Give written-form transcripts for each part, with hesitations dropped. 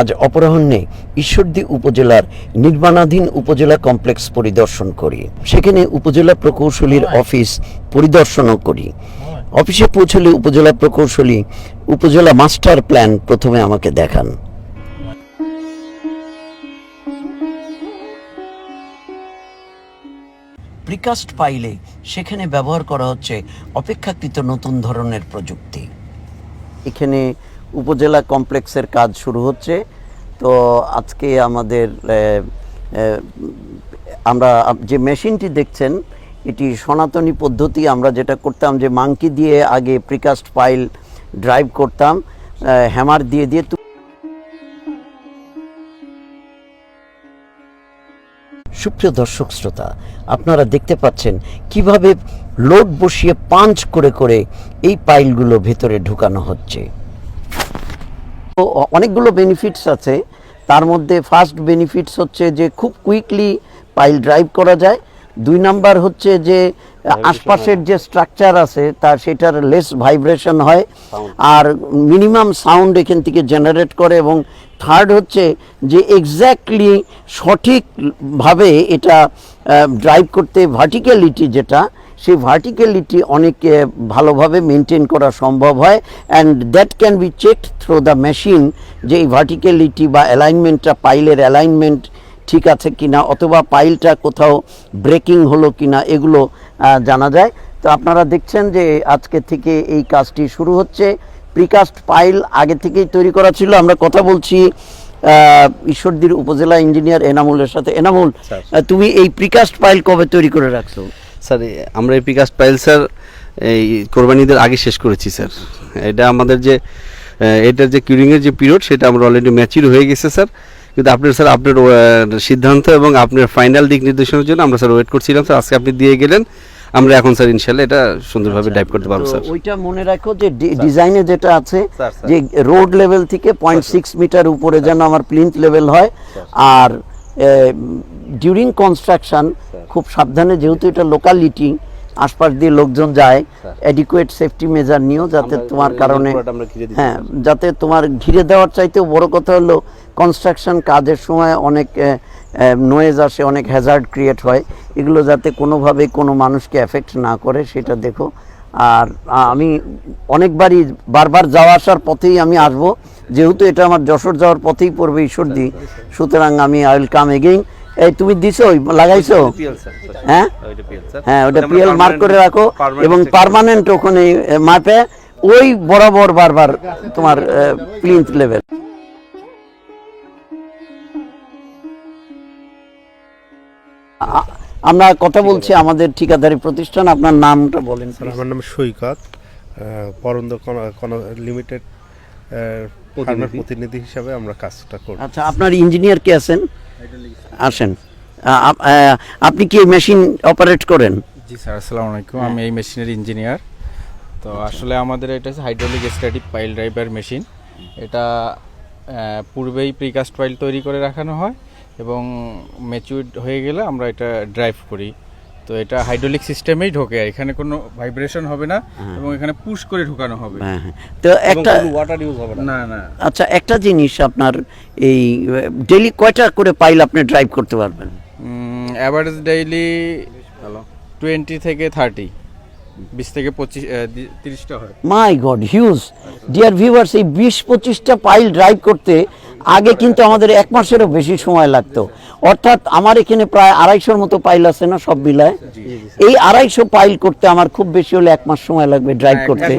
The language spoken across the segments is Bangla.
আজ অপরাহ্নে ঈশ্বরদী উপজেলার নির্মাণাধীন উপজেলা কমপ্লেক্স পরিদর্শন করি। সেখানে উপজেলা প্রকৌশলীর অফিস পরিদর্শনও করি। অফিসে পৌঁছলে উপজেলা প্রকৌশলী উপজেলা মাস্টার প্ল্যান প্রথমে আমাকে দেখান। প্রিকাস্ট পাইলে সেখানে ব্যবহার করা হচ্ছে অপেক্ষাকৃত নতুন ধরনের প্রযুক্তি। এখানে উপজেলা কমপ্লেক্সের কাজ শুরু হচ্ছে। তো আজকে আমাদের আমরা যে মেশিনটি দেখছেন এটি সনাতনী পদ্ধতি। আমরা যেটা করতাম যে মাংকি দিয়ে আগে প্রিকাস্ট পাইল ড্রাইভ করতাম, হ্যামার দিয়ে দিয়ে। সুপ্রিয় দর্শক শ্রোতা, আপনারা দেখতে পাচ্ছেন কিভাবে লোড বসিয়ে পাঞ্চ করে করে এই পাইলগুলো ভেতরে ঢুকানো হচ্ছে। তো অনেকগুলো বেনিফিটস আছে। তার মধ্যে ফার্স্ট বেনিফিটস হচ্ছে যে খুব কুইকলি পাইল ড্রাইভ করা যায়। 2 নাম্বার হচ্ছে যে আশপাশের যে স্ট্রাকচার আছে তার সেটার লেস ভাইব্রেশন হয় আর মিনিমাম সাউন্ড এখান থেকে জেনারেট করে। এবং থার্ড হচ্ছে যে এক্স্যাক্টলি সঠিকভাবে এটা ড্রাইভ করতে ভার্টিক্যালিটি যেটা, সেই ভার্টিক্যালিটি অনেক ভালোভাবে মেনটেন করা সম্ভব হয়। And that can be checked through the machine যে এই ভার্টিক্যালিটি বা অ্যালাইনমেন্টটা, পাইলের অ্যালাইনমেন্ট ঠিক আছে কিনা, অথবা পাইলটা কোথাও ব্রেকিং হলো কিনা, এগুলো জানা যায়। তো আপনারা দেখছেন যে আজকে থেকে এই কাজটি শুরু হচ্ছে। প্রিকাস্ট পাইল আগে থেকেই তৈরি করা ছিল। আমরা কথা বলছি ঈশ্বরদীর উপজেলা ইঞ্জিনিয়ার এনামুলের সাথে। এনামুল, তুমি এই প্রিকাস্ট পাইল কবে তৈরি করে রাখছো? স্যার, আমরা এই প্রিকাস্ট পাইল স্যার এই কোরবানিদের আগে শেষ করেছি স্যার। এটা আমাদের যে এটার যে কিউরিংয়ের যে পিরিয়ড সেটা আমরা অলরেডি ম্যাচিউর হয়ে গেছে স্যার। কিন্তু আপনার স্যার আপনার সিদ্ধান্ত এবং আপনার ফাইনাল দিক নির্দেশনের জন্য আমরা স্যার ওয়েট করছিলাম স্যার। আজকে আপনি দিয়ে গেলেন, আমরা এখন স্যার ইনশাল্লাহ এটা সুন্দরভাবে ড্রাইভ করতে পারবো স্যার। ওইটা মনে রাখো যে ডিজাইনে যেটা আছে যে রোড লেভেল থেকে 0.6 মিটার উপরে যেন আমার প্লিন্থ লেভেল হয়। আর ডিউরিং কনস্ট্রাকশন খুব সাবধানে, যেহেতু এটা লোকালিটি, আশপাশ দিয়ে লোকজন যায়, অ্যাডিকুয়েট সেফটি মেজার নিও, যাতে তোমার কারণে যাতে তোমার ঘিরে দেওয়ার চাইতেও বড় কথা হলো কনস্ট্রাকশন কাজের সময় অনেক নয়েজ আসে, অনেক হ্যাজার্ড ক্রিয়েট হয়। এগুলো যাতে কোনোভাবে কোনো মানুষকে এফেক্ট না করে সেটা দেখো। আর আমি অনেকবারই বারবার যাওয়া আসার পথেই আমি আসবো, যেহেতু এটা আমার যশোর যাওয়ার পথেই পড়বে ঈশ্বরদী, সুতরাং আমি আই উইল কাম এগেইন। এই তুমি দিছো, লাগাইছো? হ্যাঁ হ্যাঁ, ওটা পিএল মার্ক করে রাখো এবং পার্মানেন্ট ওখানে মাপে ওই বরাবর বারবার তোমার প্লিন্থ লেভেল। আমরা কথা বলছি আমাদের ঠিকাদারি প্রতিষ্ঠান। আপনার নামটা বলেন। আমার নাম সৈকত, পরন্দ লিমিটেড প্রতিনিধি হিসাবে আমরা কাজটা করি। আচ্ছা, আপনার ইঞ্জিনিয়ার কে আছেন? আসেন। আপনি কি মেশিন অপারেট করেন? জি স্যার, আসসালামু আলাইকুম। আমি এই মেশিনের ইঞ্জিনিয়ার। তো আসলে আমাদের এটা হচ্ছে hydraulic static pile driver machine. এটা পূর্বেই প্রিকাস্ট পাইল তৈরি করে রাখানো হয় এবং ম্যাচিউরড হয়ে গেলে আমরা এটা ড্রাইভ করি। তো এটা হাইড্রোলিক সিস্টেমেই ঢোকে, এখানে কোনো ভাইব্রেশন হবে না এবং এখানে পুশ করে ঢোকানো হবে। তো একটা ওয়াটার ইউজ হবে না। না। আচ্ছা, একটা জিনিস, আপনার এই ডেইলি কয়টা করে পাইল আপনি ড্রাইভ করতে পারবেন? অ্যাভারেজ ডেইলি 20 থেকে 30, 20 থেকে 30টা হয়। মাই গড, হিউজ। ডিয়ার ভিউয়ার্স, এই 20-25টা পাইল ড্রাইভ করতে আগে কিন্তু আমাদের 1 মাসেরও বেশি সময় লাগতো। অর্থাৎ আমার এখানে প্রায় 250-র মতো পাইল আছে না সব মিলায়? এই 250 পাইল করতে আমার খুব বেশি হলে 1 মাস সময় লাগবে ড্রাইভ করতে।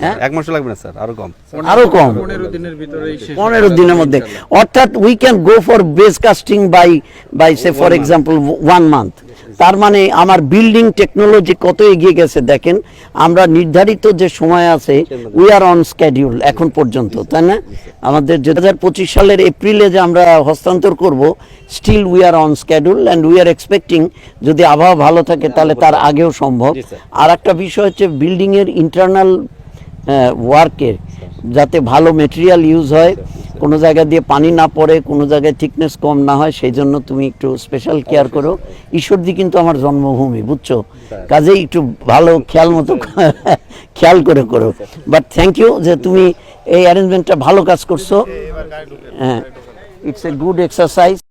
হ্যাঁ, 1 মাস লাগবে না স্যার, আরো কম। 15 দিনের ভিতরেই শেষ। 15 দিনের মধ্যে। অর্থাৎ we can go for base casting by say for example 1 month. তার মানে আমার বিল্ডিং টেকনোলজি কত এগিয়ে গেছে দেখেন। আমরা নির্ধারিত যে সময় আছে, উই আর অন স্কেডিউল এখন পর্যন্ত, তাই না? আমাদের 2025 সালের এপ্রিলে যে আমরা হস্তান্তর করব, still we are on schedule and we are expecting, যদি আবহাওয়া ভালো থাকে তাহলে তার আগেও সম্ভব। আর একটা বিষয় হচ্ছে বিল্ডিংয়ের ইন্টারনাল ওয়ার্কের যাতে ভালো মেটেরিয়াল ইউজ হয়, কোনো জায়গা দিয়ে পানি না পড়ে, কোনো জায়গায় থিকনেস কম না হয়, সেই জন্য তুমি একটু স্পেশাল কেয়ার করো। ঈশ্বরদী কিন্তু আমার জন্মভূমি, বুঝছো, কাজেই একটু ভালো খেয়াল মতো খেয়াল করে করো। বাট থ্যাংক ইউ যে তুমি এই অ্যারেঞ্জমেন্টটা ভালো কাজ করছো। হ্যাঁ, ইটস এ গুড এক্সারসাইজ।